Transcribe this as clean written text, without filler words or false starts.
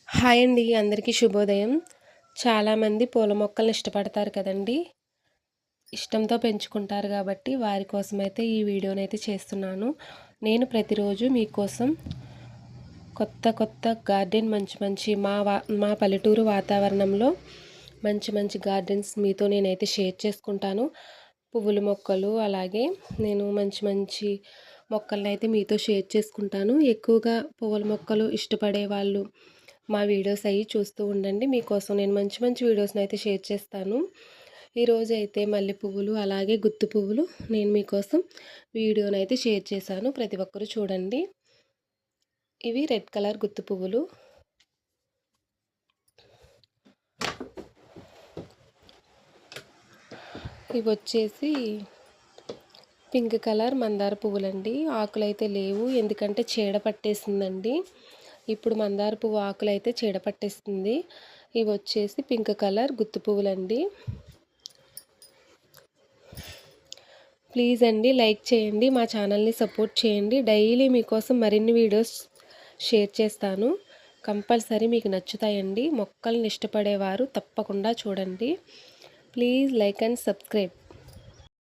Hi అండి, అందరికీ శుభోదయం. చాలామంది పూల మొక్కలను ఇష్టపడతారు కదండి. ఇష్టంతో పెంచుకుంటారు కాబట్టి వారి కోసమైతే ఈ వీడియోనైతే చేస్తున్నాను. నేను ప్రతిరోజు మీకోసం కొత్త కొత్త గార్డెన్ మంచి మా పల్లెటూరు వాతావరణంలో మంచి గార్డెన్స్ మీతో నేనైతే షేర్ చేసుకుంటాను. పువ్వుల మొక్కలు, అలాగే నేను మంచి మొక్కలను అయితే మీతో షేర్ చేసుకుంటాను. ఎక్కువగా పువ్వుల మొక్కలు ఇష్టపడే వాళ్ళు మా వీడియోస్ అవి చూస్తూ ఉండండి. మీకోసం నేను మంచి వీడియోస్ని అయితే షేర్ చేస్తాను. ఈరోజు అయితే మల్లె పువ్వులు, అలాగే గుత్తి పువ్వులు నేను మీకోసం వీడియోని అయితే షేర్ చేశాను. ప్రతి ఒక్కరూ చూడండి. ఇవి రెడ్ కలర్ గుత్తి పువ్వులు. ఇవి వచ్చేసి పింక్ కలర్ మందార పువ్వులండి. ఆకులైతే లేవు, ఎందుకంటే చీడ పట్టేసిందండి. ఇప్పుడు మందార పువ్వు ఆకులు అయితే చీడ పట్టేస్తుంది. ఇవి వచ్చేసి పింక్ కలర్ గుత్తి పువ్వులండి. ప్లీజ్ అండి, లైక్ చేయండి, మా ఛానల్ని సపోర్ట్ చేయండి. డైలీ మీకోసం మరిన్ని వీడియోస్ షేర్ చేస్తాను. కంపల్సరీ మీకు నచ్చుతాయండి. మొక్కల్ని ఇష్టపడేవారు తప్పకుండా చూడండి. Please like and subscribe.